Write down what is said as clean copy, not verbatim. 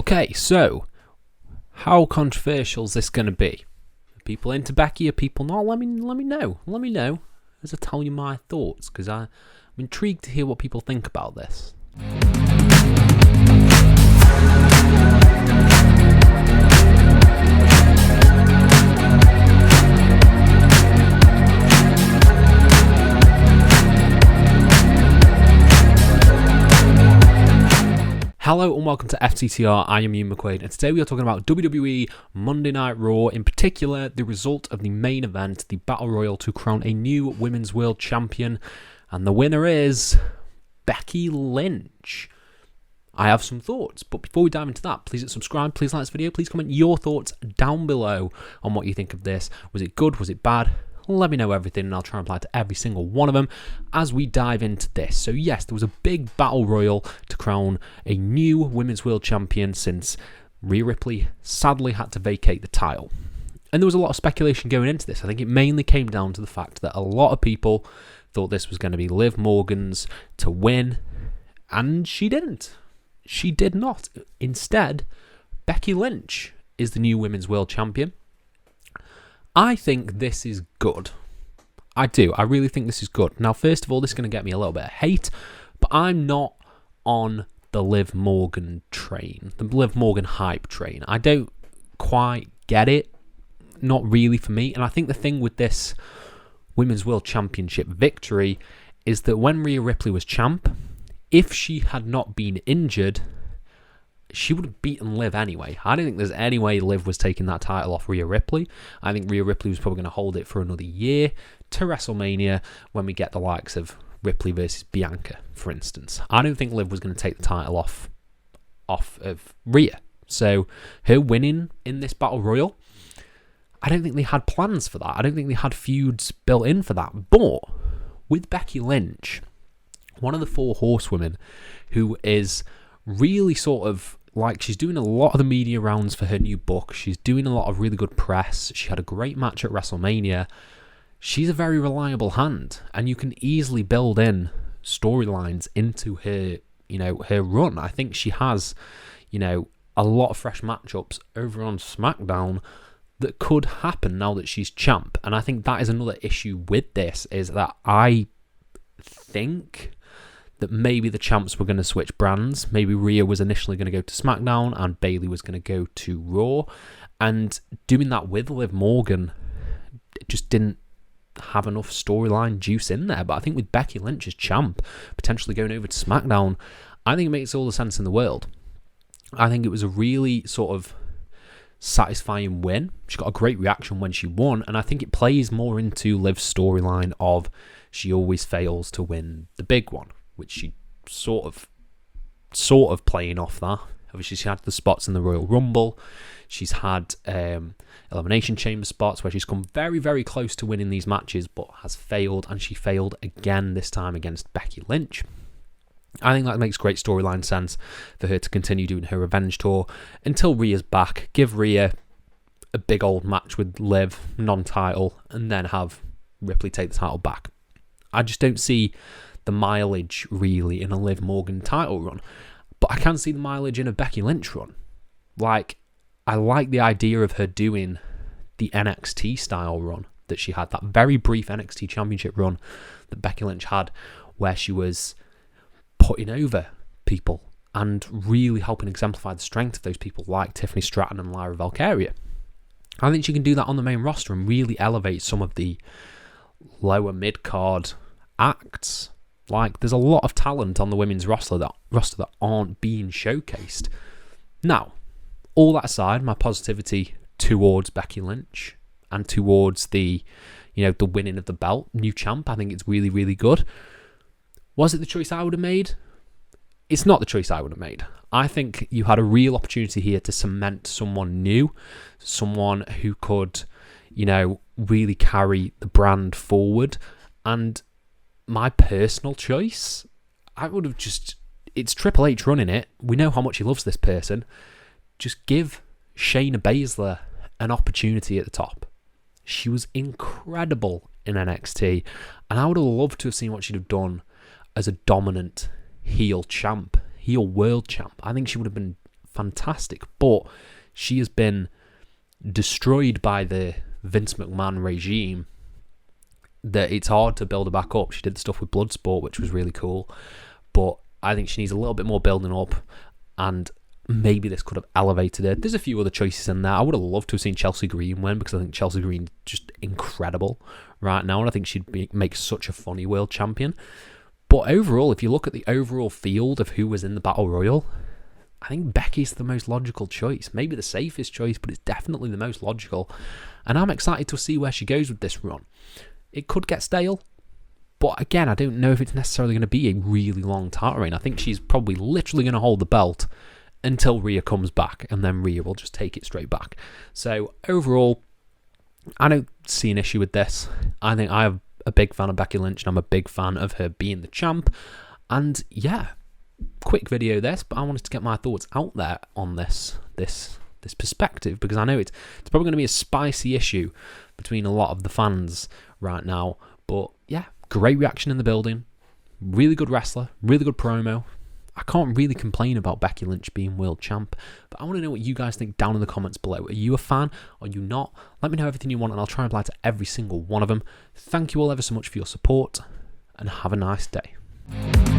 Okay, so how controversial is this going to be? Are people into Becky? Are people not? Let me know. Let me know as I tell you my thoughts, because I'm intrigued to hear what people think about this. Hello and welcome to FTTR, I am Ian McQuaid, and today we are talking about WWE Monday Night Raw, in particular the result of the main event, the Battle Royal to crown a new Women's World Champion, and the winner is Becky Lynch. I have some thoughts, but before we dive into that, please hit subscribe, please like this video, please comment your thoughts down below on what you think of this. Was it good, was it bad? Let me know everything and I'll try and reply to every single one of them as we dive into this. So yes, there was a big battle royal to crown a new Women's World Champion since Rhea Ripley sadly had to vacate the title. And there was a lot of speculation going into this. I think it mainly came down to the fact that a lot of people thought this was going to be Liv Morgan's to win, and she didn't. She did not. Instead, Becky Lynch is the new Women's World Champion. I think this is good. I do. I really think this is good. Now, first of all, this is going to get me a little bit of hate, but I'm not on the Liv Morgan train, the Liv Morgan hype train. I don't quite get it. Not really for me. And I think the thing with this Women's World Championship victory is that when Rhea Ripley was champ, if she had not been injured, she would have beaten Liv anyway. I don't think there's any way Liv was taking that title off Rhea Ripley. I think Rhea Ripley was probably going to hold it for another year to WrestleMania when we get the likes of Ripley versus Bianca, for instance. I don't think Liv was going to take the title off of Rhea. So her winning in this Battle Royal, I don't think they had plans for that. I don't think they had feuds built in for that. But with Becky Lynch, one of the four horsewomen who is really sort of like, she's doing a lot of the media rounds for her new book. She's doing a lot of really good press. She had a great match at WrestleMania. She's a very reliable hand, and you can easily build in storylines into her, her run. I think she has, a lot of fresh matchups over on SmackDown that could happen now that she's champ. And I think that is another issue with this, is that I think that maybe the champs were going to switch brands. Maybe Rhea was initially going to go to SmackDown and Bayley was going to go to Raw. And doing that with Liv Morgan, it just didn't have enough storyline juice in there. But I think with Becky Lynch as champ, potentially going over to SmackDown, I think it makes all the sense in the world. I think it was a really sort of satisfying win. She got a great reaction when she won, and I think it plays more into Liv's storyline of she always fails to win the big one, which she sort of playing off that. Obviously, she had the spots in the Royal Rumble. She's had Elimination Chamber spots where she's come very, very close to winning these matches, but has failed, and she failed again this time against Becky Lynch. I think that makes great storyline sense for her to continue doing her revenge tour until Rhea's back. Give Rhea a big old match with Liv, non-title, and then have Ripley take the title back. I just don't see the mileage really in a Liv Morgan title run, but I can see the mileage in a Becky Lynch run. Like, I like the idea of her doing the NXT style run that she had, that very brief NXT Championship run that Becky Lynch had, where she was putting over people and really helping exemplify the strength of those people like Tiffany Stratton and Lyra Valkyria. I think she can do that on the main roster and really elevate some of the lower mid-card acts. Like, there's a lot of talent on the women's roster that aren't being showcased. Now, all that aside, my positivity towards Becky Lynch and towards the winning of the belt, new champ, I think it's really, really good. Was it the choice I would have made? It's not the choice I would have made. I think you had a real opportunity here to cement someone new, someone who could, really carry the brand forward. And my personal choice, I would have it's Triple H running it. We know how much he loves this person. Just give Shayna Baszler an opportunity at the top. She was incredible in NXT, and I would have loved to have seen what she'd have done as a dominant heel world champ. I think she would have been fantastic, but she has been destroyed by the Vince McMahon regime that it's hard to build her back up. She did the stuff with Bloodsport, which was really cool, but I think she needs a little bit more building up, and maybe this could have elevated her. There's a few other choices in there. I would have loved to have seen Chelsea Green win, because I think Chelsea Green is just incredible right now, and I think she'd make such a funny world champion. But overall, if you look at the overall field of who was in the Battle Royal, I think Becky's the most logical choice. Maybe the safest choice, but it's definitely the most logical. And I'm excited to see where she goes with this run. It could get stale, but again, I don't know if it's necessarily going to be a really long title reign. I think she's probably literally going to hold the belt until Rhea comes back, and then Rhea will just take it straight back. So overall, I don't see an issue with this. I think I'm a big fan of Becky Lynch, and I'm a big fan of her being the champ. And yeah, quick video this, but I wanted to get my thoughts out there on this perspective, because I know it's probably going to be a spicy issue between a lot of the fans right now. But yeah, great reaction in the building, really good wrestler, really good promo. I can't really complain about Becky Lynch being world champ, but I want to know what you guys think down in the comments below. Are you a fan? Are you not? Let me know everything you want, and I'll try and reply to every single one of them. Thank you all ever so much for your support, and have a nice day.